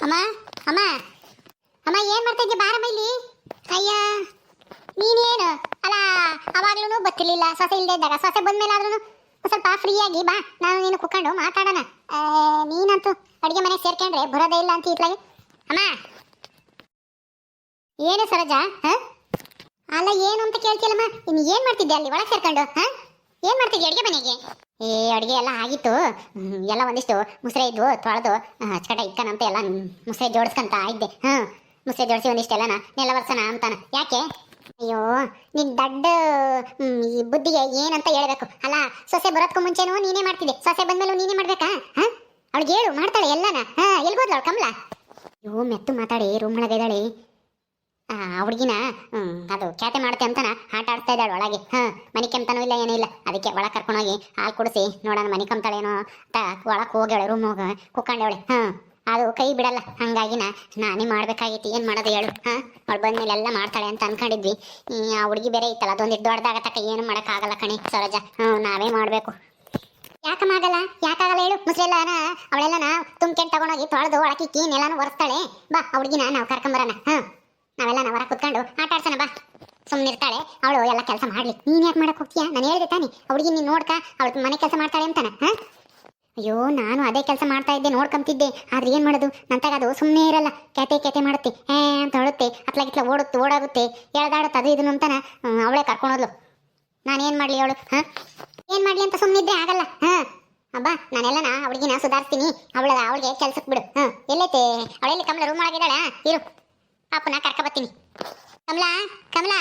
ಅಮ್ಮ ಅಮ್ಮ ಅಮ್ಮ ಏನ್ ಮಾಡ್ತಾ ಇದ್ದೆ ಬಾರಮ್ಮ ಇಲ್ಲಿ. ಅಯ್ಯ ನೀನೇನು ಅಲ್ಲ ಅವಾಗ್ಲೂ ಬತ್ತಿರ್ಲಿಲ್ಲ ಸೊಸೆ ಇಲ್ಲದೆ ಇದ್ದಾಗ. ಸೊಸೆ ಬಂದ್ಮೇಲಾದ್ರೂ ಸ್ವಲ್ಪ ಫ್ರೀಯಾಗಿ ಬಾ, ನಾನು ನೀನು ಕುತ್ಕೊಂಡು ಮಾತಾಡೋಣ. ನೀನಂತೂ ಅಡಿಗೆ ಮನೆಗೆ ಸೇರ್ಕೊಂಡ್ರೆ ಬರೋದೇ ಇಲ್ಲ ಅಂತ ಇತ್ಲಾಗೆ. ಅಮ್ಮ ಏನು ಸರೋಜಾ? ಅಲ್ಲ ಏನು ಅಂತ ಕೇಳ್ತಿಲ್ಲಮ್ಮ. ಇನ್ನು ಏನ್ ಮಾಡ್ತಿದ್ದೆ ಅಲ್ಲಿ ಒಳಗೆ ಸೇರ್ಕೊಂಡು? ಏನ್ ಮಾಡ್ತಿದ್ದೆ ಅಡಿಗೆ ಮನೆಗೆ? ಅಡಿಗೆ ಎಲ್ಲ ಆಗಿತ್ತು. ಎಲ್ಲ ಒಂದಿಷ್ಟು ಮುಸ್ರೆ ಇದ್ವು, ತೊಳೆದು ಅಚ್ಚಕಟ ಇಕ್ಕನಂತ ಎಲ್ಲ ಮುಸ್ರೆ ಜೋಡಿಸ್ಕೊಂತ ಇದ್ದೆ. ಮುಸ್ರೆ ಜೋಡಿಸಿ ಒಂದಿಷ್ಟೆಲ್ಲನ ನೆಲ ವರ್ಷನ ಅಂತಾನ. ಯಾಕೆ? ಅಯ್ಯೋ ನಿನ್ ದಡ್ಡ ಈ ಬುದ್ಧಿಗೆ ಏನಂತ ಹೇಳ್ಬೇಕು. ಅಲ್ಲ ಸೊಸೆ ಬರೋದ್ಕು ಮುಂಚೆನೂ ನೀನೇ ಮಾಡ್ತಿದ್ದೆ, ಸೊಸೆ ಬಂದ್ಮೇಲೂ ನೀನೇ ಮಾಡ್ಬೇಕಾ? ಅವಳಿಗೆ ಹೇಳು, ಮಾಡ್ತಾಳೆ ಎಲ್ಲನ. ಎಲ್ಗೋದ್ಲ ಅವಳು ಕಮಲ? ಅಯ್ಯೋ ಮೆತ್ತು ಮಾತಾಡಿ ರೂಮ್ ಒಳಗೆ ಇದ್ದಾಳೆ. ಹುಡುಗಿನ ಅದು ಖ್ಯಾತೆ ಮಾಡುತ್ತೆ ಅಂತಾನ ಆಟ ಆಡ್ತಾ ಇದ್ದಾಳೆ ಒಳಗೆ. ಮನೆ ಕೆಮ್ತಾನೂ ಇಲ್ಲ ಏನೂ ಇಲ್ಲ. ಅದಕ್ಕೆ ಒಳಗೆ ಕರ್ಕೊಂಡೋಗಿ ಹಾಲು ಕುಡಿಸಿ ನೋಡೋಣ ಮನೆ ಕಮ್ತಾಳೇನೋ ಅಂತ ಒಳಗೆ ಹೋಗ್ಯಾಳೆ. ರೂಮ್ ಹೋಗ ಕುಕ್ಕಂಡವಳೆ. ಅದು ಕೈ ಬಿಡಲ್ಲ. ಹಂಗಾಗಿನ ನಾನೇ ಮಾಡ್ಬೇಕಾಗಿತ್ತು. ಏನು ಮಾಡೋದು ಹೇಳು? ಅವಳು ಬಂದ್ಮೇಲೆ ಎಲ್ಲ ಮಾಡ್ತಾಳೆ ಅಂತ ಅನ್ಕೊಂಡಿದ್ವಿ. ಆ ಹುಡುಗಿ ಬೇರೆ ಇತ್ತಲ್ಲ, ಅದೊಂದಿಟ್ಟು ದೊಡ್ಡದಾಗತ್ತಕ್ಕ ಏನು ಮಾಡೋಕ್ಕಾಗಲ್ಲ ಕಣೆ ಸರೋಜ. ನಾವೇ ಮಾಡಬೇಕು. ಯಾಕಮಾಗಲ್ಲ? ಯಾಕಾಗಲ್ಲ ಹೇಳು? ಮುಸ್ರೆಲ್ಲನ ಅವಳೆಲ್ಲನ ತುಂಬ್ಕೆಂಡು ತಗೊಂಡೋಗಿ ತೊಳೆದು ಒಳಕಿಕ್ಕಿ ನೆಲನೂ ಒರೆಸ್ತಾಳೆ. ಬಾ ಆ ಹುಡುಗಿನ ನಾವು ಕರ್ಕೊಂಬರೋಣ. ನಾವೆಲ್ಲ ಹೊರ ಕುತ್ಕೊಂಡು ಆಟ ಆಡ್ಸೋಣ ಬಾ. ಸುಮ್ಮನಿರ್ತಾಳೆ ಅವಳು, ಎಲ್ಲ ಕೆಲಸ ಮಾಡ್ಲಿ. ನೀನ್ ಯಾಕೆ ಮಾಡಕ್ ಹೋಗ್ತೀಯಾ? ನಾನು ಹೇಳಿದೆ ತಾನೆ ಹುಡುಗಿ ನೀನು ನೋಡ್ಕ ಅವಳು ಮನೆ ಕೆಲಸ ಮಾಡ್ತಾಳೆ ಅಂತಾನ. ಅಯ್ಯೋ ನಾನು ಅದೇ ಕೆಲಸ ಮಾಡ್ತಾ ಇದ್ದೆ, ನೋಡ್ಕೊಂತಿದ್ದೆ. ಆದ್ರೆ ಏನ್ ಮಾಡೋದು, ನಂತಾಗ ಅದು ಸುಮ್ಮನೆ ಇರಲ್ಲ. ಕೆತೆ ಮಾಡುತ್ತೆ, ಅಂತ ಹೇಳುತ್ತೆ. ಅತ್ಲಾಗಿತ್ಲ ಓಡಾಗುತ್ತೆ, ಎಳ್ದಾಡುತ್ತೆ, ಅದು ಇದನ್ನು ಅಂತಾನ. ಅವಳೇ ಕರ್ಕೊಂಡೋದ್ಲು. ನಾನೇನ್ ಮಾಡ್ಲಿ ಅವಳು? ಏನ್ ಮಾಡ್ಲಿ ಅಂತ ಸುಮ್ಮನಿದ್ರೆ ಆಗಲ್ಲ. ಅಬ್ಬಾ ನಾನೆಲ್ಲನ ಹುಡುಗಿನ ಸುಧಾರಿಸ್ತೀನಿ. ಅವಳಿಗೆ ಕೆಲ್ಸಕ್ಕೆ ಬಿಡು. ಎಲ್ಲೈತೆ ಅವಳೆಲ್ಲಿ? ಕಮಲ ರೂಮ್ ಒಳಗಿದ್ದಾಳೆ. ಇರು, ಪಾಪನ ಕರ್ಕ ಬರ್ತೀನಿ. ಕಮಲಾ ಕಮಲಾ,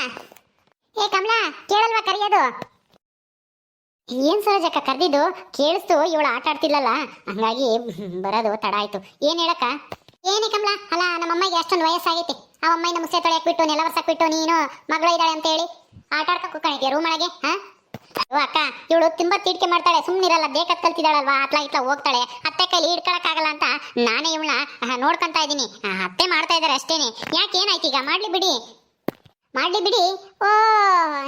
ಏ ಕಮಲಾ, ಕೇಳಲ್ವಾ ಕರೆಯೋದು? ಏನ್ ಸರೋಜಕ್ಕ ಕರೆದಿದ್ದು? ಕೇಳಿಸ್ತು, ಇವಳು ಆಟ ಆಡ್ತಿಲ್ಲಲ್ಲ, ಹಂಗಾಗಿ ಬರೋದು ತಡ ಆಯ್ತು. ಏನ್ ಹೇಳಕ್ಕ? ಏನೇ ಕಮಲಾ? ಅಲ್ಲ ನಮ್ಮಮ್ಮಗೆ ಅಷ್ಟೊಂದು ವಯಸ್ಸಾಗೈತಿ. ಆ ಅಮ್ಮನ ಮುಸೆ ತೊಳೆಯಕ್ ಬಿಟ್ಟು ನೆಲ ವರ್ಸಕ್ ಬಿಟ್ಟು ನೀನು ಮಗಳು ಇದ್ದಾಳೆ ಅಂತ ಹೇಳಿ ಆಟ ಆಡ್ಕ ಕೂತ್ಕೊಂಡಿದ್ಯಾ ರೂಮ್ ಒಳಗೆ? ಅಕ್ಕ ಇವಳು ತುಂಬಾ ತೀಡ್ಕೆ ಮಾಡ್ತಾಳೆ, ಸುಮ್ಮನಿರಲ್ಲ. ಬೇಕತ್ ಕಲ್ತಿದ್ದಾಳಲ್ವಾ, ಅತ್ಲಾ ಇತ್ಲಾ ಹೋಗ್ತಾಳೆ. ಅತ್ತೆ ಕೈಲಿ ಹಿಡ್ಕೊಳಕ್ಕಾಗಲ್ಲ ಅಂತ ನಾನೇ ಇವಳನ್ನ ನೋಡ್ಕೊಂತಾ ಇದ್ದೀನಿ. ಅತ್ತೆ ಮಾಡ್ತಾ ಇದಾರೆ ಅಷ್ಟೇನೆ. ಯಾಕೆ ಏನಾಯ್ತು ಈಗ? ಮಾಡ್ಲಿ ಬಿಡಿ. ಓ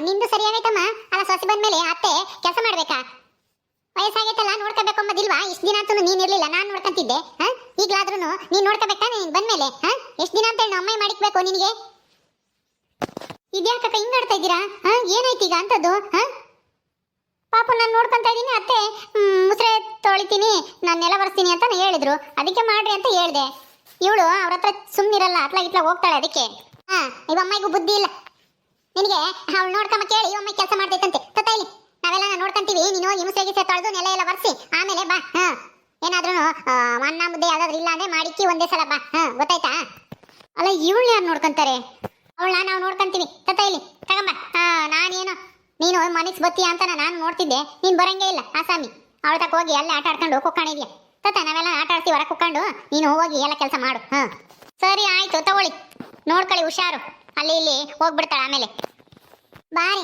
ನಿಂದು ಸರಿಯಾಗೈತಮ್ಮ. ಅಲ್ಲ ಸೊಸೆ ಬಂದ್ಮೇಲೆ ಅತ್ತೆ ಕೆಲಸ ಮಾಡ್ಬೇಕಾ? ವಯಸ್ಸಾಗೈತಲ್ಲ, ನೋಡ್ಕೋಬೇಕು ಅಂಬದಿಲ್ವಾ? ಇಷ್ಟು ದಿನ ಅಂತೂ ನೀನ್ ಇರ್ಲಿಲ್ಲ, ನಾನ್ ನೋಡ್ಕೊಂತಿದ್ದೆ. ಈಗ್ಲಾದ್ರೂ ನೀನ್ ನೋಡ್ಕೋಬೇಕಾ? ನೀನ್ ಬಂದ್ಮೇಲೆ ಎಷ್ಟು ದಿನ ಅಂತ ಹೇಳಿ ಅಮ್ಮ ಮಾಡಿಕ್ಬೇಕು ನಿನಗೆ? ಇದ್ಯಾಕಕ್ಕ ಹಿಂಗಾಡ್ತಾ ಇದ್ದೀರಾ? ಏನಾಯ್ತು ಈಗ ಅಂತದ್ದು? ಪಾಪ ನಾನು ನೋಡ್ಕೊಂತ ಇದ್ದೀನಿ. ಅತ್ತೆ ಮುಸ್ರೆ ತೊಳಿತೀನಿ, ನಾನು ನೆಲ ಬರ್ಸ್ತೀನಿ ಅಂತ ಹೇಳಿದ್ರು. ಅದಕ್ಕೆ ಮಾಡ್ರಿ ಅಂತ ಹೇಳ್ದೆ. ಇವಳು ಅವ್ರ ಹತ್ರ ಸುಮ್ಮನಿರಲ್ಲ, ಅತ್ಲ ಇತ್ಲ ಹೋಗ್ತಾಳೆ. ಅದಕ್ಕೆ ಇವಮ್ಮಗೂ ಬುದ್ಧಿ ಇಲ್ಲ. ನಿನಗೆ ಅವಳು ನೋಡ್ಕೊಂಬ ಕೇಳಿ ಇವಮ್ಮ ಕೆಲಸ ಮಾಡ್ತೈತಂತೆ. ಇಲ್ಲಿ ನಾವೆಲ್ಲ ನೋಡ್ಕೊಂತೀವಿ. ನೀನು ಈ ಮುಸ್ರೆ ಗಿಸ್ರೆ ತೊಳೆದು ನೆಲ ಎಲ್ಲ ಬರ್ಸಿ ಆಮೇಲೆ ಬಾ. ಏನಾದ್ರೂ ಅನ್ನ ಮುದ್ದೆ ಯಾವ್ದಾದ್ರು ಇಲ್ಲ ಅಂದ್ರೆ ಮಾಡಿಕ್ಕಿ ಒಂದೇ ಸಲ ಬಾ. ಗೊತ್ತಾಯ್ತಾ? ಅಲ್ಲ ಇವಳು ಯಾರು ನೋಡ್ಕೊಂತಾರೆ? ಅವಳನ್ನ ನಾವು ನೋಡ್ಕೊಂತೀವಿ. ಇಲ್ಲಿ ತಗೊಂಬ. ನಾನೇನು ನೀನು ಮನಸ್ ಬತ್ತೀಯ ಅಂತ ನಾನು ನೋಡ್ತಿದ್ದೆ, ನೀನ್ ಬರಂಗೇ ಇಲ್ಲ ಆಸಾಮಿ. ಅವಳ ತಕ್ಕ ಹೋಗಿ ಅಲ್ಲೇ ಆಟ ಆಡ್ಕೊಂಡು ಕುಕ್ಕಾಣಿದ್ಯಾ. ನಾವೆಲ್ಲ ಆಟ ಆಡ್ತೀವಿ ಹೊರ ಕುಕ್ಕೊಂಡು, ನೀನು ಹೋಗಿ ಎಲ್ಲ ಕೆಲಸ ಮಾಡು. ಸರಿ ಆಯ್ತು, ತಗೊಳ್ಳಿ, ನೋಡ್ಕೊಳ್ಳಿ, ಹುಷಾರು. ಅಲ್ಲಿ ಇಲ್ಲಿ ಹೋಗ್ಬಿಡ್ತಾಳೆ ಆಮೇಲೆ. ಬಾರಿ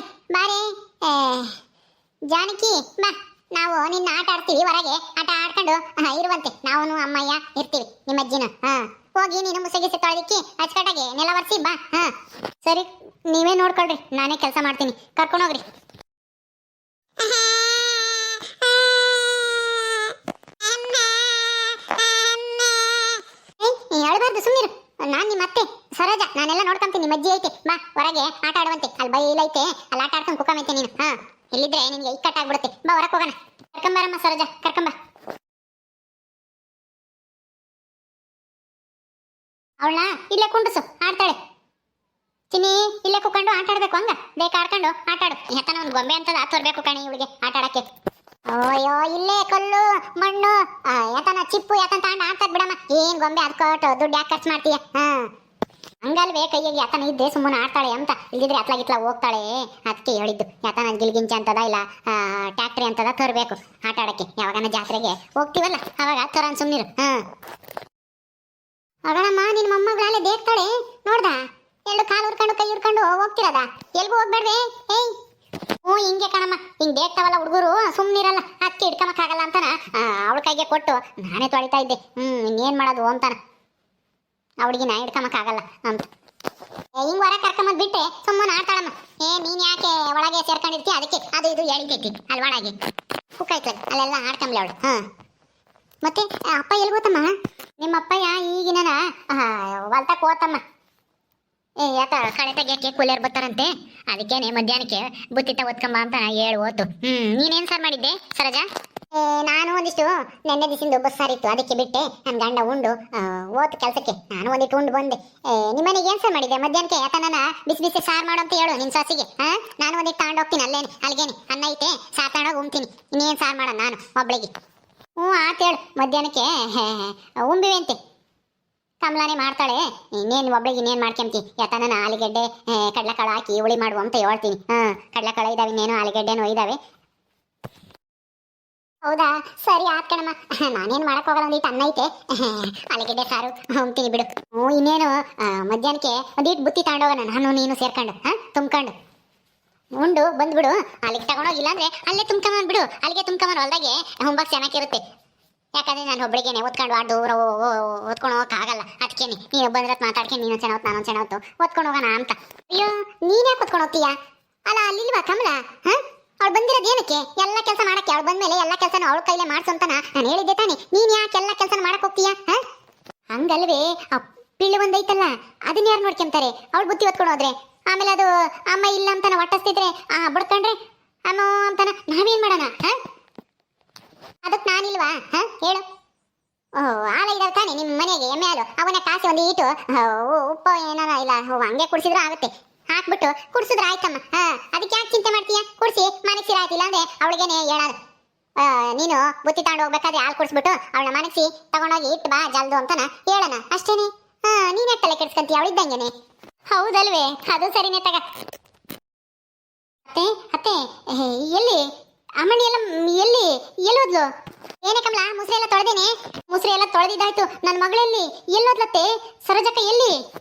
ಜಾನಕಿ ಬಾ, ನಾವು ನಿನ್ನ ಆಟ ಆಡ್ತೀವಿ. ಹೊರಗೆ ಆಟ ಆಡ್ಕೊಂಡು ಇರುವಂತೆ ನಾವು ಅಮ್ಮಯ್ಯ ಇರ್ತೀವಿ, ನಿಮ್ಮ ಅಜ್ಜಿನ. ಹೋಗಿ ನೀನು ಮುಸಗಿಸಿ ತೊಳೆದಿಕ್ಕಿ ಅಚ್ಚಕಟ್ಟಾಗಿ ನೆಲ ಒರೆಸಿ ಬಾ. ಸರಿ, ನೀವೇ ನೋಡ್ಕೊಳ್ರಿ, ನಾನೇ ಕೆಲಸ ಮಾಡ್ತೀನಿ. ಕರ್ಕೊಂಡೋಗ್ರಿ. ಅಳಬಾರ್ದು, ಸುಮ್ಮನಿರು. ನಾನ್ ನಿಮ್ಮ ಅತ್ತೆ ಸರೋಜ, ನಾನೆಲ್ಲ ನೋಡ್ಕೊಂತೀನಿ. ನಿಮ್ಮ ಅಜ್ಜಿ ಐತೆ, ಬಾ ಹೊರಗೆ ಆಟ ಆಡುವಂತೆ. ಅಲ್ಲಿ ಬೈಲೈತೆ, ಅಲ್ಲಿ ಆಟ ಆಡ್ಕೊಂಡು ಕುಕ್ಕಮೈತೆ ನೀನು. ಎಲ್ಲಿದ್ರೆ ನಿನ್ಗೆ ಇಕ್ಕಟ್ಟಾಗ್ಬಿಡುತ್ತೆ. ಬಾ ಹೊರಗೆ ಹೋಗೋಣ. ಕರ್ಕೊಂಬರಮ್ಮ ಸರೋಜ, ಕರ್ಕೊಂಬ. ಅವಳನ್ನ ಇಲ್ಲೇ ಕುಂಡ್ರಸು, ಆಡ್ತಾಳೆ. ಚಿನ್ನಿ ಇಲ್ಲೇ ಕುತ್ಕೊಂಡು ಆಟ ಆಡ್ಬೇಕು. ಹಂಗ ಬೇಕಾಡ್ಕೊಂಡು ಆಟ ಆಡು. ಯಾಕನ ಒಂದು ಗೊಂಬೆ ಅಂತದ ತೋರ್ಬೇಕು ಕಣಿ ಇವಳಿಗೆ ಆಟ ಆಡಕ್ಕೆ. ಅಯ್ಯೋ ಇಲ್ಲೇ ಕಲ್ಲು ಮಣ್ಣು ಯಾತನ ಚಿಪ್ಪು ಯಾತನ ತಗೊಂಡು ಆಡ್ತದ್ ಬಿಡಮ್ಮ. ಏನ್ ಗೊಂಬೆ ಅದ್ಕೊಟ್ಟು ದುಡ್ಡು ಯಾಕೆ ಖರ್ಚು ಮಾಡ್ತೀಯ? ಹಂಗಲ್ವೇ ಕೈಯಾಗಿ ಯಾತನ ಇದ್ದೆ ಸುಮ್ಮನೆ ಆಡ್ತಾಳೆ ಅಂತ. ಇಲ್ಲಿದ್ರೆ ಅತ್ಲಾಗಿತ್ಲ ಹೋಗ್ತಾಳೆ. ಅದಕ್ಕೆ ಹೇಳಿದ್ದು, ಯಾತನ ಗಿಲ್ಗಿಂಚ ಅಂತದ ಇಲ್ಲ ಟ್ಯಾಕ್ಟ್ರಿ ಅಂತದ ತರಬೇಕು ಆಟ ಆಡಕ್ಕೆ. ಯಾವಾಗನ ಜಾತ್ರೆಗೆ ಹೋಗ್ತೀವಲ್ಲ ಅವಾಗ ತರನ್ ಸುಮ್ನಿರು. ಅಗಳಮ್ಮ ನಿನ್ ಮೊಮ್ಮಗಳಲ್ಲೇ ದೇಕ್ತಾಳೆ ನೋಡ್ದ? ಎರಡು ಕಾಲು ಉರ್ಕೊಂಡು ಕೈ ಉರ್ಕೊಂಡು ಹೋಗ್ತಿರದ? ಎಲ್ಗೂ ಹೋಗ್ಬೇಡ್ವೆ. ಹಿಂಗೆ ಕಣಮ್ಮ, ಹಿಂಗ್ ದೇಕ್ತಾವಲ್ಲ ಹುಡುಗರು, ಸುಮ್ನಿರಲ್ಲ. ಅದಕ್ಕೆ ಇಟ್ಕೊಂಬಕ್ಕಾಗಲ್ಲ ಅಂತಾನ ಅವಳ ಕೈಗೆ ಕೊಟ್ಟು ನಾನೇ ತೊಳಿತಾ ಇದ್ದೆ. ಇನ್ನೇನ್ ಮಾಡೋದು ಅಂತಾನ. ಅವಳಿಗಿನ ಹಿಡ್ಕೊಂಬಕ್ಕಾಗಲ್ಲ ಅಂತ ಹಿಂಗ್ ಹೊರ ಕರ್ಕೊಂಬದ್ ಬಿಟ್ರೆ ಸುಮ್ಮನೆ ಆಡ್ತಾಳಮ್ಮ. ನೀನ್ ಯಾಕೆ ಒಳಗೆ ಸೇರ್ಕೊಂಡಿರ್ತೀಯ? ಅದಕ್ಕೆ ಅದು ಇದು ಹೇಳಿತೈತಿ ಅಲ್ಲಿ ಒಳಗೆ ಕುಕ್ಕಾಯ್ತಲ್ಲ, ಅಲ್ಲೆಲ್ಲ ಆಡ್ಕೊಂಬ್ಲಿ ಅವಳು. ಮತ್ತೆ ಅಪ್ಪ ಎಲ್ಲಿ ಗೊತ್ತಮ್ಮ? ನಿಮ್ಮ ಅಪ್ಪಯ್ಯ ಈಗಿನ ಹೊಲ್ತಕ್ಕೆ ಹೋತಮ್ಮ. ಯಾಕ ಕಳೆ ತೆಗಿಯಕ್ಕೆ ಕೂಲಿಯರ್ ಬರ್ತಾರಂತೆ, ಅದಕ್ಕೇನೆ ಮಧ್ಯಾಹ್ನಕ್ಕೆ ಬುತ್ತಿ ಓದ್ಕೊಂಬ ಅಂತ ಹೇಳಿ ಓತು. ನೀನೇನ್ ಸಾರ್ ಮಾಡಿದ್ದೆ ಸರೋಜಾ? ನಾನು ಒಂದಿಷ್ಟು ನೆನ್ನೆ ದಿಸಿಂದು ಬಸ್ಸಾರು ಇತ್ತು, ಅದಕ್ಕೆ ಬಿಟ್ಟೆ. ನನ್ನ ಗಂಡ ಉಂಡು ಓತು ಕೆಲಸಕ್ಕೆ, ನಾನು ಒಂದಿಟ್ಟು ಉಂಡು ಬಂದೆ. ನಿಮ್ಮನೆಗೆ ಏನ್ ಸಾರ್ ಮಾಡಿದ್ದೆ ಮಧ್ಯಾಹ್ನಕ್ಕೆ? ಯಾಕ ನನ್ನ ಬಿಸಿ ಬಿಸಿ ಸಾರು ಮಾಡು ಅಂತ ಹೇಳು ನಿನ್ ಸೊಸಿಗೆ. ನಾನು ಒಂದಿಟ್ಟು ತಗೊಂಡು ಹೋಗ್ತೀನಿ, ಅಲ್ಗೇನೆ ಅನ್ನ ಐತೆ, ಸಾರು ತಗೊಂಡೋಗಿ ಉಣ್ತೀನಿ. ಇನ್ನೇನು ಸಾರು ಮಾಡೋಣ ನಾನು ಒಬ್ಳಿಗೆ? ಆತ್ ಹೇಳು, ಮಧ್ಯಾಹ್ನಕ್ಕೆ ಉಂಬಿವೆ ಅಂತೆ. ಕಮಲಾನೇ ಮಾಡ್ತಾಳೆ, ಇನ್ನೇನು ಒಬ್ಳಿಗೆ ಇನ್ನೇನು ಮಾಡ್ಕೊಂತಿ. ಯಾತನ ಆಲೂಗೆಡ್ಡೆ ಕಡಲೆಕಾಳು ಹಾಕಿ ಹುಳಿ ಮಾಡುವ ಅಂತ ಹೇಳ್ತೀನಿ. ಕಡಲೆಕಾಳು ಇದಾವೆ, ಇನ್ನೇನು ಆಲೂಗೆಡ್ಡೆನೂ ಇದಾವೆ. ಹೌದಾ, ಸರಿ ಆತ್ ಕಣಮ್ಮ. ನಾನೇನು ಮಾಡಕ್ ಹೋಗಲ್ಲ, ಒಂದಿಟ್ಟು ಅನ್ನ ಐತೆ, ಆಲೂಗೆಡ್ಡೆ ಸಾರು ಉಣ್ತೀನಿ ಬಿಡು. ಇನ್ನೇನು ಮಧ್ಯಾಹ್ನಕ್ಕೆ ಒಂದಿಟ್ಟು ಬುತ್ತಿ ತಗೊಂಡೋಗೋಣ, ನಾನು ನೀನು ಸೇರ್ಕೊಂಡು ತುಂಬ್ಕೊಂಡು ಉಂಡು ಬಂದ್ಬಿಡು. ಅಲ್ಲಿಗೆ ತಗೊಂಡೋಗಿಲ್ಲ ಅಂದ್ರೆ ಅಲ್ಲೇ ತುಂಬ್ಕೊಂಬಂದ್ಬಿಡು. ಅಲ್ಲಿಗೆ ತುಂಬ್ಕೊಂಬಂದು ಹೊಲ್ದಾಗೆ ಹೊಂಬಾಕ್ ಚೆನ್ನಾಗಿರುತ್ತೆ. ಯಾಕಂದ್ರೆ ನಾನು ಒಬ್ಬಳಿಗೆ ಓದ್ಕೊಂಡು ದೂರ ಓದ್ಕೊಂಡು ಹೋಗಕ್ಕಾಗಲ್ಲ. ಅದಕ್ಕೇನೆ ನೀನು ಬಂದ್ರತ್ ಮಾತಾಡ್ಕೊಂಡು ನೀನು ಚೆನ್ನಾವತ್ತು ನಾನು ಚೆನ್ನಾವತ್ತು ಓದ್ಕೊಂಡು ಹೋಗೋಣ ಅಂತ. ಅಯ್ಯೋ, ನೀನ್ ಯಾಕೆ ಓದ್ಕೊಂಡು ಹೋಗ್ತೀಯಾ? ಅಲ್ಲ ಅಲ್ಲಿಲ್ವಾ ಕಮಲ? ಅವಳು ಬಂದಿರೋದು ಏನಕ್ಕೆ? ಎಲ್ಲ ಕೆಲಸ ಮಾಡಕ್ಕೆ. ಅವಳು ಬಂದ್ಮೇಲೆ ಎಲ್ಲ ಕೆಲಸನೂ ಅವಳ ಕೈಲೇ ಮಾಡ್ಸು ಅಂತ ನಾನು ಹೇಳಿದ್ದೆ ತಾನೆ. ನೀನ್ ಯಾಕೆ ಎಲ್ಲ ಕೆಲಸ ಮಾಡಕ್ ಹೋಗ್ತೀಯಾ? ಹಂಗಲ್ವೇ, ಆ ಪಿಳ್ಳು ಒಂದೈತಲ್ಲ, ಅದನ್ನ ಯಾರು ನೋಡ್ಕೊಂತಾರೆ? ಅವಳು ಬುತ್ತಿ ಓದ್ಕೊಂಡು ಹೋದ್ರೆ ಆಮೇಲೆ ಅದು ಅಮ್ಮ ಇಲ್ಲ ಅಂತಾನ ಹೊಟ್ಟಿಸ್ತಿದ್ರೆ ಬಡ್ಕೊಂಡ್ರೆ ಅಮ್ಮ ಅಂತಾನ ನಾವೇನ್ ಮಾಡೋಣ? ಅದಕ್ಕೆ ನಾನಿಲ್ವಾ? ಹೇಳು. ಹಾಲ ಇದಾವೆ ತಾನೆ ನಿಮ್ಮ ಮನೆಗೆ, ಎಮ್ಮೆ ಹಾಲು. ಅವನ ಕಾಸಿ ಒಂದು ಈಟು ಉಪ್ಪು ಏನಾರ ಇಲ್ಲ ಹಂಗೆ ಕುಡಿಸಿದ್ರು ಆಗುತ್ತೆ, ಹಾಕ್ಬಿಟ್ಟು ಕುಡಿಸಿದ್ರೆ ಆಯ್ತಮ್ಮ. ಅದಕ್ಕೆ ಯಾಕೆ ಚಿಂತೆ ಮಾಡ್ತೀಯ? ಕುಡಿಸಿ ಮನಸ್ಸಿರ ಆಯ್ತಿಲ್ಲ ಅಂದ್ರೆ ಅವಳಿಗೇನೆ ಹೇಳೋದು. ನೀನು ಬುತ್ತಿ ತಗೊಂಡು ಹೋಗ್ಬೇಕಾದ್ರೆ ಹಾಲು ಕುಡಿಸ್ಬಿಟ್ಟು ಅವಳನ್ನ ಮನಸ್ಸಿ ತಗೊಂಡೋಗಿ ಇಟ್ಟು ಬಾ ಜಲ್ದು ಅಂತಾನ ಹೇಳೋಣ ಅಷ್ಟೇನೆ. ನೀನೇ ತಲೆ ಕೆಡ್ಸ್ಕೊಂತೀಯ ಅವಳಿದ್ದಂಗೆನೆ. ಹೌದಲ್ವೇ? ಅದು ಸರಿನೇ ತಗ. ಅತ್ತೆ ಅತ್ತೆ, ಎಲ್ಲಿ ಅಮ್ಮಣ್ಣಿ ಎಲ್ಲ ಎಲ್ಲಿ ಎಲ್ಲೋದ್ಲು? ಏನೇ ಕಮಲ, ಮುಸ್ರೆ ಎಲ್ಲ ತೊಳೆದೇನೆ. ಮುಸ್ರೆ ಎಲ್ಲ ತೊಳೆದಿದ್ದಾಯ್ತು. ನನ್ನ ಮಗಳಲ್ಲಿ ಎಲ್ಲೋದ್ಲತ್ತೆ? ಸರೋಜಕ್ಕ ಎಲ್ಲಿ?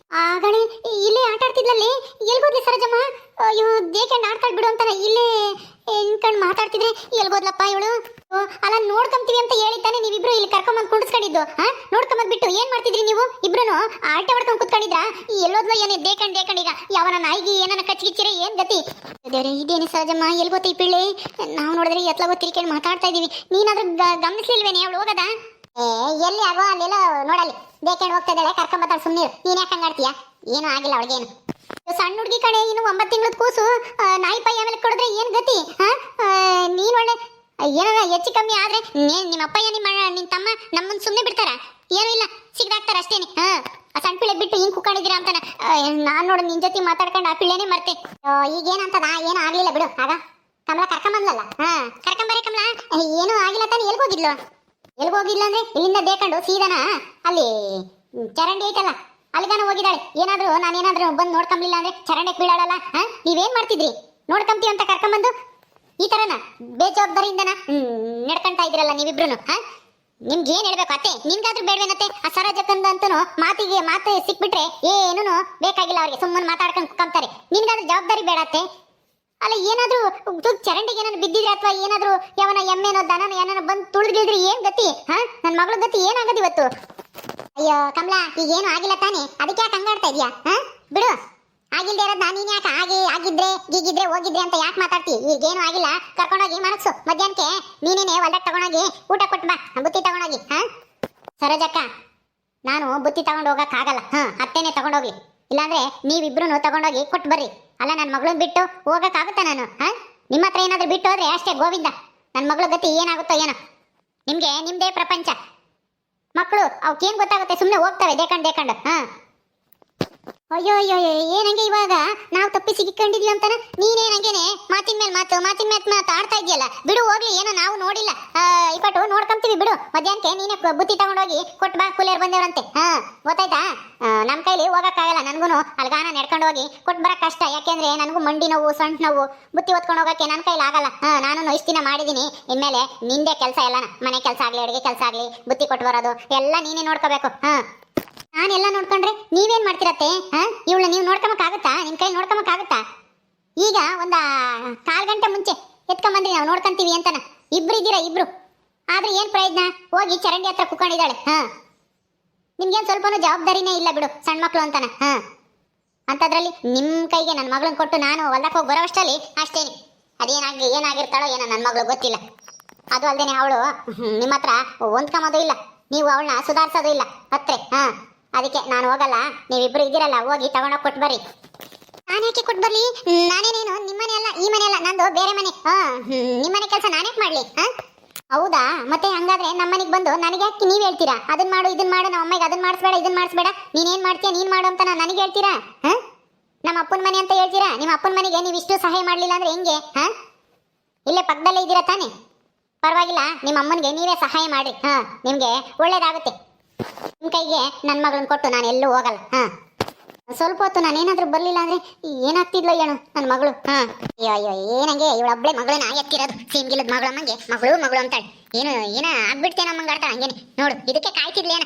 ಆಗಣೆ ಇಲ್ಲೇ ಆಟ ಆಡ್ತಿದ್ಲಲ್ಲಿ. ಎಲ್ಗೋದ್ಲಿ ಸರೋಜಮ್ಮ? ಅಯ್ಯೋ ದೇಕಂಡ್ ಆಡ್ತಾಳ್ ಬಿಡು ಅಂತಾನೆ ಇಲ್ಲೇ ಇನ್ಕಂಡ್ ಮಾತಾಡ್ತಿದ್ರೆ ಎಲ್ಗೋದ್ಲಪ್ಪ ಇವಳು? ಅಲ್ಲ ನೋಡ್ಕೊಂತೀವಿ ಅಂತ ಹೇಳಿದ್ದಾನೆ ನೀವಿಬ್ರು ಇಲ್ಲಿ ಕರ್ಕೊಂಬಂದ್ ಕುಂಡಿಸ್ಕೊಂಡಿದ್ದು. ನೋಡ್ಕೊಂಬಂದ್ ಬಿಟ್ಟು ಏನ್ ಮಾಡ್ತಿದ್ರಿ ನೀವು ಇಬ್ರು? ಆಟೆ ಹೊಡ್ಕೊಂಡ್ ಕುತ್ಕೊಂಡಿದ್ರ? ಎಲ್ಲೋದ್ಲ ಏನೇ ದೇಕಂಡ್ ಈಗ ಯಾವನ ನಾಯಿಗೆ ಏನನ್ನ ಕಚ್ಚಿಗಿಚ್ಚಿರೆ ಏನ್ ಗತಿ? ಇದೇನಿ ಸಹಜಮ್ಮ, ಎಲ್ಗೋತಿ ಈ ಪಿಳ್ಳಿ? ನಾವು ನೋಡಿದ್ರೆ ಎತ್ಲ ತಿರ್ಕೊಂಡು ಮಾತಾಡ್ತಾ ಇದೀವಿ, ನೀನಾದ್ರೂ ಗಮನಿಸ್ಲಿಲ್ವೇನೆ ಅವಳು ಹೋಗದ? ಎಲ್ಲಿ ಆಗೋ ಅಲ್ಲೆಲ್ಲ ನೋಡಲ್ಲಿ ದೇಕಂಡ್ ಹೋಗ್ತಾ ಇದ್ದಾಳೆ, ಕರ್ಕೊಂಬತ್ತಾಳ. ಸುಮ್ಮನೆ ನೀನ್ ಯಾಕೆ ಹಂಗಾಡ್ತೀಯ? ಏನೂ ಆಗಿಲ್ಲ ಅವಳಿಗೇನು. ಸಣ್ಣ ಹುಡುಗಿ ಕಡೆ ಇನ್ನು 9 ತಿಂಗಳದ ಕೂಸು ನಾಯಿ ಪೈ ಆಮೇಲೆ ಕೊಡಿದ್ರೆ ಏನ್ ಗತಿ? ನೀನ್ ಒಳ್ಳೆ ಏನಾರ ಹೆಚ್ಚು ಕಮ್ಮಿ ಆದ್ರೆ ನಿಮ್ಮ ಅಪ್ಪಯ್ಯ ನಿನ್ ತಮ್ಮ ನಮ್ಮನ್ನ ಸುಮ್ಮನೆ ಬಿಡ್ತಾರ? ಏನೂ ಇಲ್ಲ, ಸಿಗ್ದಾಕ್ತಾರ ಅಷ್ಟೇನೆ. ಆ ಸಣ್ಣ ಪಿಳ್ಳೆ ಬಿಟ್ಟು ಹಿಂಗ್ ಕುಕ್ಕೊಂಡಿದ್ದೀರಾ ಅಂತಾನ ನಾನ್ ನೋಡು ನಿನ್ ಜೊತೆ ಮಾತಾಡ್ಕೊಂಡು ಆ ಪಿಳ್ಳೆನೇ ಮರ್ತೆ. ಈಗೇನಂತದ? ಏನೂ ಆಗ್ಲಿಲ್ಲ ಬಿಡು. ಆಗ ಕಮಲ ಕರ್ಕೊಂಬಂದ್ಲಲ್ಲ, ಕರ್ಕೊಂಬರೇ ಕಮಲ. ಏನೂ ಆಗಿಲ್ಲ ತಾನೆ? ಎಲ್ಗೋಗಿದ್ಲು? ಎಲ್ಗೋಗಿಲ್ಲ ಅಂದ್ರೆ ಇಲ್ಲಿಂದ ಬೇಕಂಡು ಸೀದಾನ ಅಲ್ಲಿ ಚರಂಡಿ ಐತಲ್ಲ ಅಲ್ಲಿಗಾನ ಹೋಗಿದ್ದಾಳೆ. ಏನಾದ್ರು ನಾನೇನಾದ್ರೂ ಬಂದು ನೋಡ್ಕೊಂಬ್ಲಿಲ್ಲ ಅಂದ್ರೆ ಚರಂಡಿಗೆ ಬೀಳಾಳಲ್ಲ. ನೀವೇನ್ ಮಾಡ್ತಿದ್ರಿ? ನೋಡ್ಕೊಂತೀವಿ ಅಂತ ಕರ್ಕೊಂಬಂದು ಈ ತರನ ಬೇಜವಾಬ್ದಾರಿಯಿಂದನ ನಡ್ಕೊಂತಾ ಇದ್ರಲ್ಲ ನೀವಿಬ್ರು. ನಿಮ್ಗೆ ಏನ್ ಹೇಳ್ಬೇಕು ಅತ್ತೆ? ನಿನ್ಗಾದ್ರೂ ಬೇಡವೇನತ್ತೆ? ಆ ಸರೋಜಕ್ಕಂದ ಅಂತೂ ಮಾತು ಸಿಕ್ಬಿಟ್ರೆ ಏನೂ ಬೇಕಾಗಿಲ್ಲ ಅವ್ರಿಗೆ, ಸುಮ್ಮನೆ ಮಾತಾಡ್ಕೊಂಡು ಕುಕ್ಕಂತಾರೆ. ನಿನ್ಗಾದ್ರೂ ಜವಾಬ್ದಾರಿ ಬೇಡತ್ತೆ? ಅಲ್ಲ ಏನಾದ್ರೂ ಚರಂಡಿಗೆ ಏನಾದ್ರು ಬಿದ್ದಿದ್ರೆ ಅಥವಾ ಏನಾದ್ರೂ ಯಾವನ ಎಮ್ಮೆನೋ ದನನೋ ಏನಾರ ಬಂದು ತುಳಿದ್ಗಿಳಿದ್ರೆ ಏನ್ ಗತಿ? ನನ್ನ ಮಗಳ ಗತಿ ಏನಾಗದು ಇವತ್ತು? ಅಯ್ಯೋ ಕಮಲಾ, ಈಗೇನು ಆಗಿಲ್ಲ ತಾನೆ, ಅದಕ್ಕೆ ಯಾಕೆ ಹಂಗಾಡ್ತಾ ಇದೀಯಾ? ಬಿಡು, ಆಗಿಲ್ದೇ ಇರೋದ್ ನೀನ್ ಯಾಕೆ ಆಗಿದ್ರೆ ಗೀಗಿದ್ರೆ ಹೋಗಿದ್ರೆ ಅಂತ ಯಾಕೆ ಮಾತಾಡ್ತಿ? ಈಗೇನು ಆಗಿಲ್ಲ, ಕರ್ಕೊಂಡೋಗಿ ಮನಸ್ಸು ಮಧ್ಯಾಹ್ನಕ್ಕೆ ನೀನೇನೆ ಹೊಲಕ್ಕೆ ತಗೊಂಡೋಗಿ ಊಟ ಕೊಟ್ಟು ಬಾ, ಬುತ್ತಿ ತಗೊಂಡೋಗಿ. ಸರೋಜಕ್ಕ, ನಾನು ಬುತ್ತಿ ತಗೊಂಡು ಹೋಗಕ್ ಆಗಲ್ಲ. ಅತ್ತೇನೆ ತಗೊಂಡೋಗ್ಲಿ, ಇಲ್ಲಾಂದ್ರೆ ನೀವಿಬ್ರು ತಗೊಂಡೋಗಿ ಕೊಟ್ಟು ಬರ್ರಿ. ಅಲ್ಲ ನನ್ನ ಮಗಳನ್ನ ಬಿಟ್ಟು ಹೋಗಕ್ಕಾಗುತ್ತಾ ನಾನು? ನಿಮ್ಮ ಹತ್ರ ಏನಾದ್ರೂ ಬಿಟ್ಟು ಹೋದ್ರೆ ಅಷ್ಟೇ ಗೋವಿಂದ. ನನ್ನ ಮಗಳ ಗತಿ ಏನಾಗುತ್ತೋ ಏನೋ. ನಿಮ್ಗೆ ನಿಮ್ದೇ ಪ್ರಪಂಚ. ಮಕ್ಕಳು ಅವಕ್ಕೇನ್ ಗೊತ್ತಾಗುತ್ತೆ? ಸುಮ್ಮನೆ ಹೋಗ್ತವೆ ದೇಕಂಡು. ಅಯ್ಯೋ ಅಯ್ಯೋ, ಏನಂಗೆ ಇವಾಗ ನಾವು ತಪ್ಪಿ ಸಿಕ್ಕೊಂಡಿದ್ವಿ ಅಂತಾನ ನೀನೇನಂಗೇನೆ ಮಾತಿನ ಮೇಲೆ ಮಾತು ಆಡ್ತಾ ಇದೆಯಲ್ಲ. ಬಿಡು ಹೋಗ್ಲಿ, ಏನೋ ನಾವು ನೋಡಿಲ್ಲ, ಇಪ್ಪಟ್ಟು ನೋಡ್ಕೊಂತೀವಿ ಬಿಡು. ಮಧ್ಯಾಹ್ನಕ್ಕೆ ನೀನೇ ಬುತ್ತಿ ತಗೊಂಡೋಗಿ ಕೊಟ್ಟು ಬಾ, ಕೂಲಿಯರ್ ಬಂದೇವ್ರಂತೆ. ಗೊತ್ತಾಯ್ತಾ? ನಮ್ಮ ಕೈಲಿ ಹೋಗಕ್ಕಾಗಲ್ಲ, ನನ್ಗೂ ಅಲ್ಗಾನ ನಡ್ಕೊಂಡು ಹೋಗಿ ಕೊಟ್ಟು ಬರಕ್ ಕಷ್ಟ. ಯಾಕೆಂದ್ರೆ ನನಗೂ ಮಂಡಿ ನೋವು, ಸೊಂಟ ನೋವು, ಬುತ್ತಿ ಹೊತ್ಕೊಂಡು ಹೋಗಕ್ಕೆ ನನ್ನ ಕೈಲಿ ಆಗಲ್ಲ. ನಾನು ಇಷ್ಟು ದಿನ ಮಾಡಿದೀನಿ, ಇನ್ಮೇಲೆ ನಿಂದೇ ಕೆಲಸ ಎಲ್ಲ. ಮನೆ ಕೆಲಸ ಆಗ್ಲಿ, ಅಡುಗೆ ಕೆಲಸ ಆಗ್ಲಿ, ಬುತ್ತಿ ಕೊಟ್ಟು ಬರೋದು ಎಲ್ಲ ನೀನೇ ನೋಡ್ಕೋಬೇಕು. ನಾನೆಲ್ಲ ನೋಡ್ಕೊಂಡ್ರೆ ನೀವೇನ್ ಮಾಡ್ತಿರತ್ತೆ? ಇವಳು ನೀವು ನೋಡ್ಕೊಂಬಕ್ಕಾಗುತ್ತಾ? ನಿಮ್ ಕೈ ನೋಡ್ಕೊಂಬಕ್ಕಾಗುತ್ತಾ? ಈಗ ಒಂದ 1/4 ಗಂಟೆ ಮುಂಚೆ ಎತ್ಕೊಂಬಂದ್ರಿ, ನಾವು ನೋಡ್ಕೊಂತೀವಿ ಅಂತನ. ಇಬ್ರು ಇದ್ದೀರಾ, ಇಬ್ರು ಆದ್ರೆ ಏನ್ ಪ್ರಯೋಜನ? ಹೋಗಿ ಚರಂಡಿ ಹತ್ರ ಕುತ್ಕೊಂಡಿದ್ದಾಳೆ. ನಿಮ್ಗೇನ್ ಸ್ವಲ್ಪನೂ ಜವಾಬ್ದಾರಿನೇ ಇಲ್ಲ ಬಿಡು, ಸಣ್ಣ ಮಕ್ಳು ಅಂತಾನ. ಅಂತದ್ರಲ್ಲಿ ನಿಮ್ ಕೈಗೆ ನನ್ನ ಮಗಳನ್ನ ಕೊಟ್ಟು ನಾನು ಹೊಲಕ್ಕೆ ಹೋಗಿ ಬರೋವಷ್ಟರಲ್ಲಿ ಅಷ್ಟೇನೆ. ಏನಾಗಿರ್ತಾಳೋ ಏನೋ ನನ್ನ ಮಗಳು ಗೊತ್ತಿಲ್ಲ. ಅದು ಅಲ್ದೇನೆ ಅವಳು ನಿಮ್ಮ ಹತ್ರ ಹೊಂದ್ಕೊಂಬೋದು ಇಲ್ಲ, ನೀವು ಅವಳನ್ನ ಸುಧಾರಿಸೋದು ಇಲ್ಲ. ಹತ್ರೆ ಅದಕ್ಕೆ ನಾನು ಹೋಗಲ್ಲ. ನೀವಿಬ್ರು ಇದ್ದೀರಲ್ಲ, ಹೋಗಿ ತಗೊಂಡೋಗಿ ಕೊಟ್ಟು ಬರ್ರಿ. ನಾನು ಯಾಕೆ ಕೊಟ್ಟು ಬರ್ಲಿ? ನಾನೇನೇನು ನಿಮ್ಮನೆ ಅಲ್ಲ, ಈ ಮನೆ ಅಲ್ಲ, ನಂದು ಬೇರೆ ಮನೆ. ನಿಮ್ಮನೆ ಕೆಲಸ ನಾನೇ ಮಾಡ್ಲಿ? ಹೌದಾ? ಮತ್ತೆ ಹಂಗಾದ್ರೆ ನಮ್ಮನೆಗೆ ಬಂದು ನನಗೆ ಯಾಕೆ ನೀವು ಹೇಳ್ತೀರಾ ಅದನ್ನ ಮಾಡು ಇದನ್ನ ಮಾಡು, ನಮ್ಮ ಅಮ್ಮಗೆ ಅದನ್ನ ಮಾಡಿಸ್ಬೇಡ ಇದನ್ನ ಮಾಡಿಸ್ಬೇಡ, ನೀನೇನ್ ಮಾಡ್ತೀಯ ನೀನ್ ಮಾಡು ಅಂತ ನನಗೆ ಹೇಳ್ತೀರಾ? ನಮ್ಮ ಅಪ್ಪನ ಮನೆ ಅಂತ ಹೇಳ್ತೀರಾ? ನಿಮ್ಮ ಅಪ್ಪನ ಮನೆಗೆ ನೀವು ಇಷ್ಟು ಸಹಾಯ ಮಾಡ್ಲಿಲ್ಲ ಅಂದ್ರೆ ಹೆಂಗೆ? ಇಲ್ಲೇ ಪಕ್ಕದಲ್ಲೇ ಇದ್ದೀರಾ ತಾನೆ? ಪರವಾಗಿಲ್ಲ, ನಿಮ್ಮ ಅಮ್ಮನಿಗೆ ನೀವೇ ಸಹಾಯ ಮಾಡಿ. ನಿಮ್ಗೆ ಒಳ್ಳೇದಾಗುತ್ತೆ. ನಿಮ್ ಕೈಗೆ ನನ್ನ ಮಗಳನ್ನ ಕೊಟ್ಟು ನಾನು ಎಲ್ಲೂ ಹೋಗಲ್ಲ. ಸ್ವಲ್ಪ ಹೊತ್ತು ನಾನೇನಾದ್ರೂ ಬರ್ಲಿಲ್ಲ ಅಂದ್ರೆ ಏನಾಗ್ತಿದ್ಲ ಏನು ನನ್ನ ಮಗಳು? ಅಯ್ಯೋ ಅಯ್ಯೋ, ಏನಂಗೆ ಇವಳೊಬ್ಳೆ ಮಗಳನ್ನ ಎತ್ತಿರೋದು, ಸೀಮ್ಗಿಲ್ಲದ ಮಗಳಮ್ಮಂಗೆ ಮಗಳು ಮಗಳು ಅಂತಾಳೆ. ಏನ ಆಗ್ಬಿಡ್ತೇನೆ ನಮ್ಮಂಗ ಆಡ್ತಾಳೆ ಹಂಗೇನೆ. ನೋಡು, ಇದಕ್ಕೆ ಕಾಯ್ತಿದ್ಲೇನ?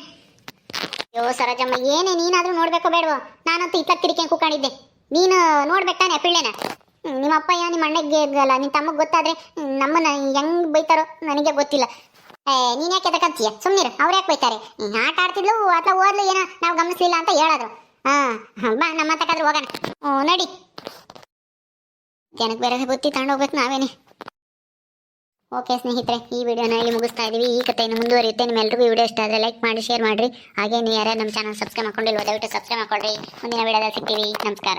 ಅಯ್ಯೋ ಸರೋಜಮ್ಮ, ಏನೇ ನೀನಾದ್ರೂ ನೋಡ್ಬೇಕೋ ಬೇಡವೋ? ನಾನಂತೂ ಇತ್ತ ತಿರ್ಕೆ ಕೂಕೊಂಡಿದ್ದೆ, ನೀನು ನೋಡ್ಬೇಕಾನೆ ಪಿಳ್ಳೆನ. ನಿಮ್ಮ ಅಪ್ಪಯ್ಯ ನಿಮ್ಮ ಅಣ್ಣಗೆ ಅಲ್ಲ ನಿನ್ನ ತಮಗೆ ಗೊತ್ತಾದ್ರೆ ನಮ್ಮನ್ನ ಹೆಂಗ್ ಬೈತಾರೋ ನನಗೆ ಗೊತ್ತಿಲ್ಲ. ನೀನ್ ಯಾಕೆ ಎದಕ್ಕಂತೀಯ? ಸುಮ್ನಿರು, ಅವ್ರು ಯಾಕೆ ಬೈತಾರೆ? ಆಟ ಆಡ್ತಿದ್ಲು ಅಥವಾ ಓದ್ಲು ಏನೋ ನಾವು ಗಮನಿಸ್ಲಿಲ್ಲ ಅಂತ ಹೇಳೋದು. ಬಾ, ನಮ್ಮ ತಕ್ಕಾದ್ರೂ ಹೋಗೋಣ. ನಡಿ, ಜನಕ್ಕೆ ಬೇರೆ ಬುತ್ತಿ ತಗೊಂಡೋಗ್ಬೇಕು ನಾವೇನೆ. ಓಕೆ ಸ್ನೇಹಿತರೆ, ಈ ವಿಡಿಯೋನ ಇಲ್ಲಿ ಮುಗಿಸ್ತಾ ಇದೀವಿ. ಈ ಕಥೆಯನ್ನು ಮುಂದುವರಿಯುತ್ತೆ. ನಿಮ್ಮೆಲ್ಲರಿಗೂ ಈ ವಿಡಿಯೋ ಇಷ್ಟ ಆದರೆ ಲೈಕ್ ಮಾಡಿ, ಶೇರ್ ಮಾಡಿರಿ. ಹಾಗೆ ನೀವು ಯಾರ್ಯಾರು ನಮ್ಮ ಚಾನಲ್ ಸಬ್ಸ್ಕ್ರೈಬ್ ಮಾಡ್ಕೊಂಡಿಲ್ವೋ ದಯವಿಟ್ಟು ಸಬ್ಸ್ಕ್ರೈಬ್ ಮಾಡ್ಕೊಳ್ರಿ. ಮುಂದಿನ ವಿಡಿಯೋದಲ್ಲಿ ಸಿಗ್ತೀವಿ. ನಮಸ್ಕಾರ.